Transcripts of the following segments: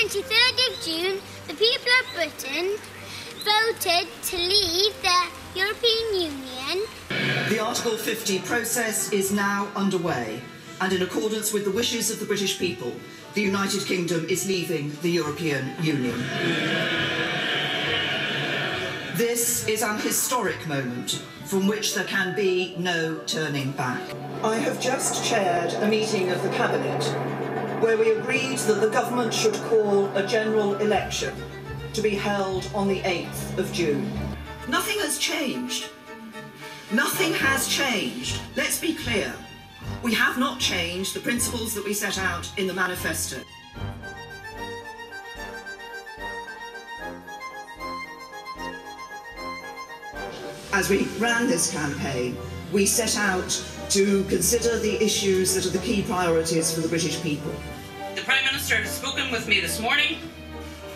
23rd of June, the people of Britain voted to leave the European Union. The Article 50 process is now underway, and in accordance with the wishes of the British people, the United Kingdom is leaving the European Union. This is an historic moment from which there can be no turning back. I have just chaired a meeting of the Cabinet where we agreed that the government should call a general election to be held on the 8th of June. Nothing has changed. Nothing has changed. Let's be clear. We have not changed the principles that we set out in the manifesto. As we ran this campaign, we set out to consider the issues that are the key priorities for the British people. The Prime Minister has spoken with me this morning,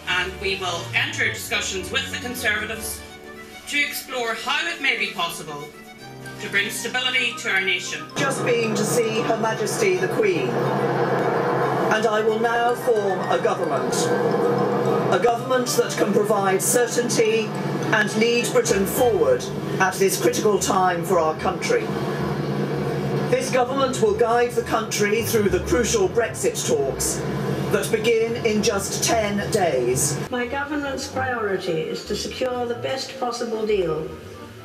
and we will enter discussions with the Conservatives to explore how it may be possible to bring stability to our nation. Just been to see Her Majesty the Queen, and I will now form a government that can provide certainty and lead Britain forward at this critical time for our country. This government will guide the country through the crucial Brexit talks that begin in just 10 days. My government's priority is to secure the best possible deal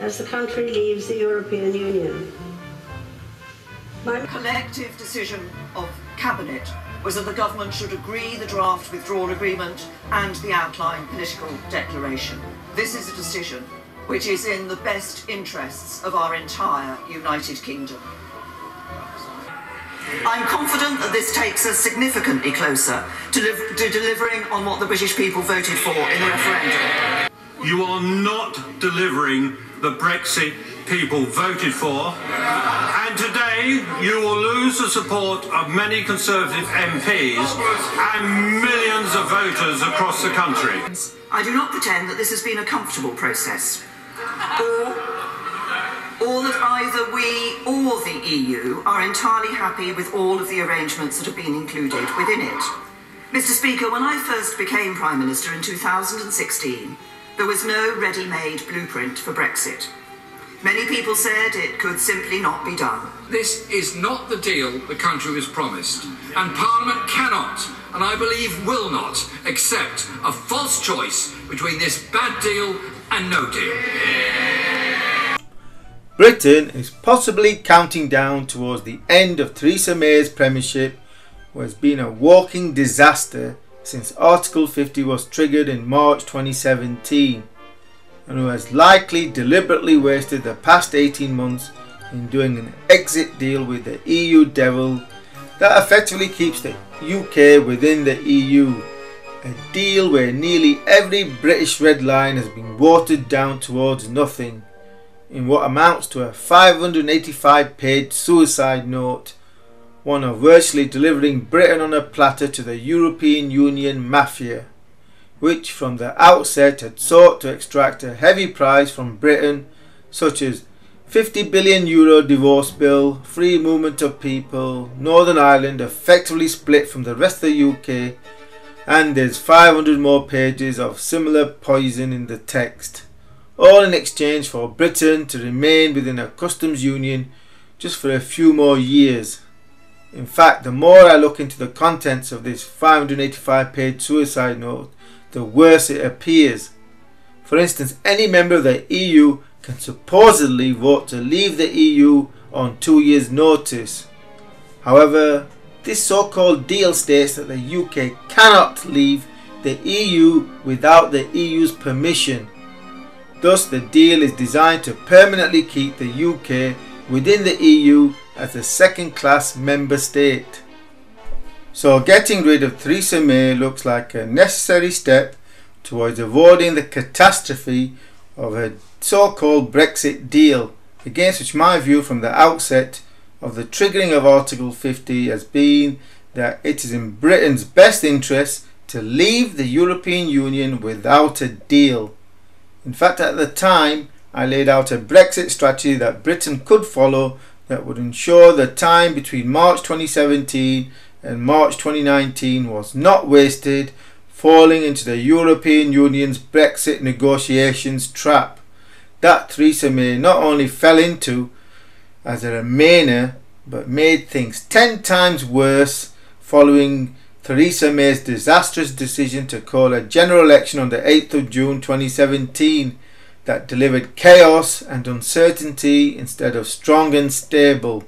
as the country leaves the European Union. My collective decision of Cabinet was that the government should agree the draft withdrawal agreement and the outline political declaration. This is a decision which is in the best interests of our entire United Kingdom. I'm confident that this takes us significantly closer to delivering on what the British people voted for in the referendum. You are not delivering the Brexit people voted for, and today you will lose the support of many Conservative MPs and millions of voters across the country. I do not pretend that this has been a comfortable process, or that either we or the EU are entirely happy with all of the arrangements that have been included within it. Mr. Speaker, when I first became Prime Minister in 2016, there was no ready-made blueprint for Brexit. Many people said it could simply not be done. This is not the deal the country was promised, and Parliament cannot, and I believe will not, accept a false choice between this bad deal and no deal. Britain is possibly counting down towards the end of Theresa May's premiership, who has been a walking disaster since Article 50 was triggered in March 2017, and who has likely deliberately wasted the past 18 months in doing an exit deal with the EU devil that effectively keeps the UK within the EU, a deal where nearly every British red line has been watered down towards nothing, in what amounts to a 585-page suicide note, one of virtually delivering Britain on a platter to the European Union Mafia, which from the outset had sought to extract a heavy price from Britain, such as €50 billion divorce bill, free movement of people, Northern Ireland effectively split from the rest of the UK, and there's 500 more pages of similar poison in the text, all in exchange for Britain to remain within a customs union just for a few more years. In fact, the more I look into the contents of this 585-page suicide note, the worse it appears. For instance, any member of the EU can supposedly vote to leave the EU on 2 years' notice. However, this so-called deal states that the UK cannot leave the EU without the EU's permission. Thus, the deal is designed to permanently keep the UK within the EU as a second-class member state. So getting rid of Theresa May looks like a necessary step towards avoiding the catastrophe of a so-called Brexit deal, against which my view from the outset of the triggering of Article 50 has been that it is in Britain's best interest to leave the European Union without a deal. In fact, at the time, I laid out a Brexit strategy that Britain could follow that would ensure the time between March 2017 and March 2019 was not wasted falling into the European Union's Brexit negotiations trap that Theresa May not only fell into as a Remainer, but made things 10 times worse following Theresa May's disastrous decision to call a general election on the 8th of June 2017 that delivered chaos and uncertainty instead of strong and stable,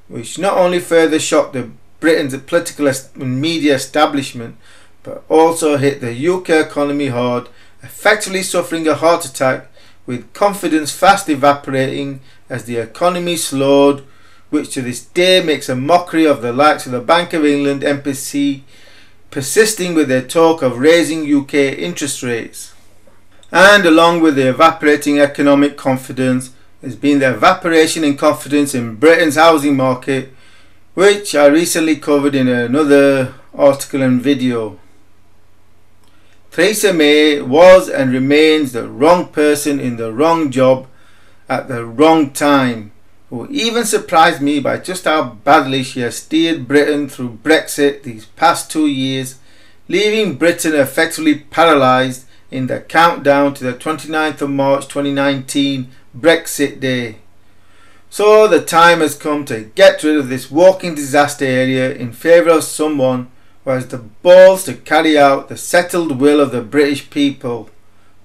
which not only further shocked Britain's political and media establishment, but also hit the UK economy hard, effectively suffering a heart attack with confidence fast evaporating as the economy slowed, which to this day makes a mockery of the likes of the Bank of England MPC persisting with their talk of raising UK interest rates. And along with the evaporating economic confidence has been the evaporation in confidence in Britain's housing market, which I recently covered in another article and video. Theresa May was and remains the wrong person in the wrong job at the wrong time, who even surprised me by just how badly she has steered Britain through Brexit these past 2 years, leaving Britain effectively paralysed in the countdown to the 29th of March 2019 Brexit Day. So the time has come to get rid of this walking disaster area in favour of someone who has the balls to carry out the settled will of the British people,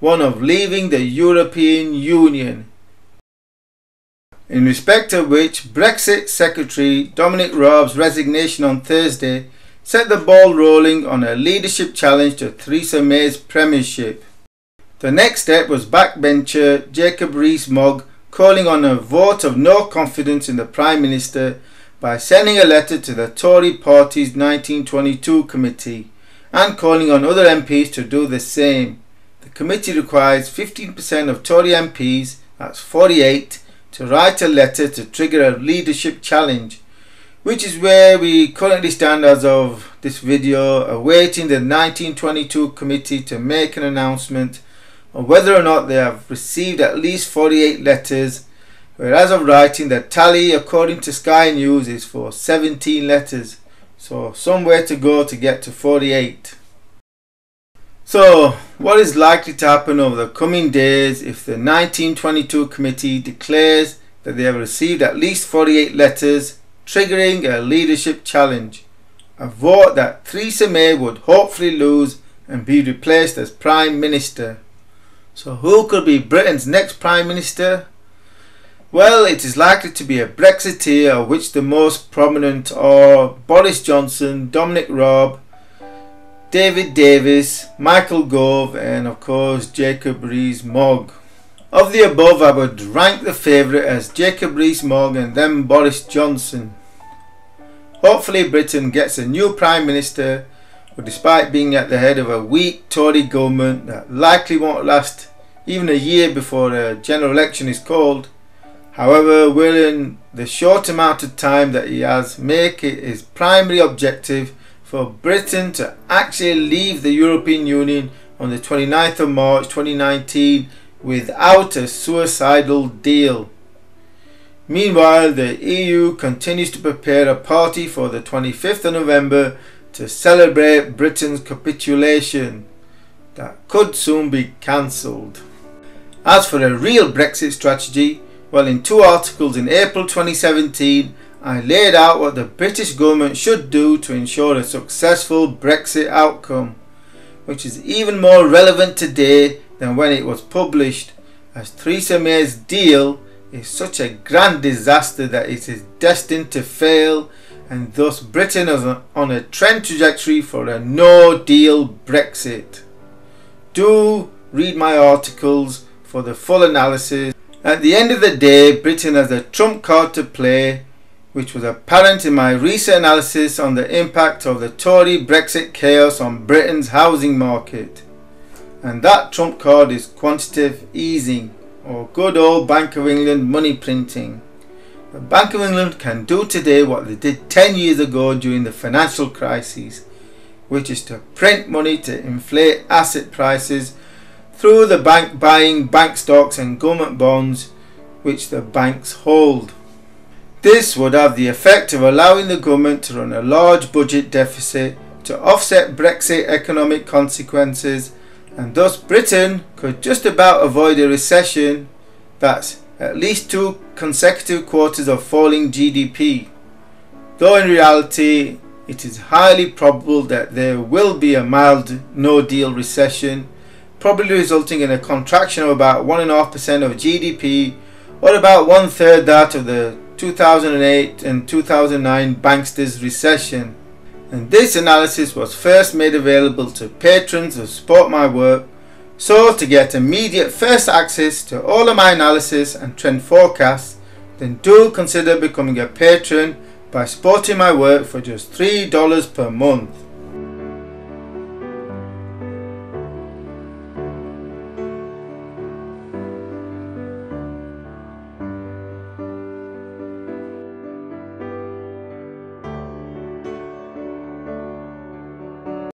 one of leaving the European Union, in respect of which Brexit Secretary Dominic Raab's resignation on Thursday set the ball rolling on a leadership challenge to Theresa May's premiership. The next step was backbencher Jacob Rees-Mogg calling on a vote of no confidence in the Prime Minister by sending a letter to the Tory party's 1922 committee and calling on other MPs to do the same. The committee requires 15% of Tory MPs, that's 48, to write a letter to trigger a leadership challenge, which is where we currently stand as of this video, awaiting the 1922 committee to make an announcement on whether or not they have received at least 48 letters, where as of writing the tally according to Sky News is for 17 letters, so somewhere to go to get to 48. So what is likely to happen over the coming days if the 1922 committee declares that they have received at least 48 letters, triggering a leadership challenge, a vote that Theresa May would hopefully lose and be replaced as Prime Minister? So who could be Britain's next Prime Minister? Well, it is likely to be a Brexiteer, of which the most prominent are Boris Johnson, Dominic Raab, David Davis, Michael Gove and of course Jacob Rees-Mogg. Of the above, I would rank the favourite as Jacob Rees-Mogg and then Boris Johnson. Hopefully Britain gets a new Prime Minister who, despite being at the head of a weak Tory government that likely won't last even a year before a general election is called, however, will in the short amount of time that he has make it his primary objective for Britain to actually leave the European Union on the 29th of March 2019 without a suicidal deal. Meanwhile, the EU continues to prepare a party for the 25th of November to celebrate Britain's capitulation that could soon be cancelled. As for a real Brexit strategy, well, in 2 articles in April 2017 I laid out what the British government should do to ensure a successful Brexit outcome, which is even more relevant today than when it was published, as Theresa May's deal is such a grand disaster that it is destined to fail, and thus Britain is on a trend trajectory for a no-deal Brexit. Do read my articles for the full analysis. At the end of the day, Britain has a trump card to play, which was apparent in my recent analysis on the impact of the Tory Brexit chaos on Britain's housing market. And that trump card is quantitative easing, or good old Bank of England money printing. The Bank of England can do today what they did 10 years ago during the financial crisis, which is to print money to inflate asset prices through the bank buying bank stocks and government bonds which the banks hold. This would have the effect of allowing the government to run a large budget deficit to offset Brexit economic consequences, and thus Britain could just about avoid a recession. That's at least 2 consecutive quarters of falling GDP. Though in reality, it is highly probable that there will be a mild no-deal recession, probably resulting in a contraction of about 1.5% of GDP, or about 1/3 that of the 2008 and 2009 banksters recession. And this analysis was first made available to patrons who support my work. So to get immediate first access to all of my analysis and trend forecasts, then do consider becoming a patron by supporting my work for just $3 per month.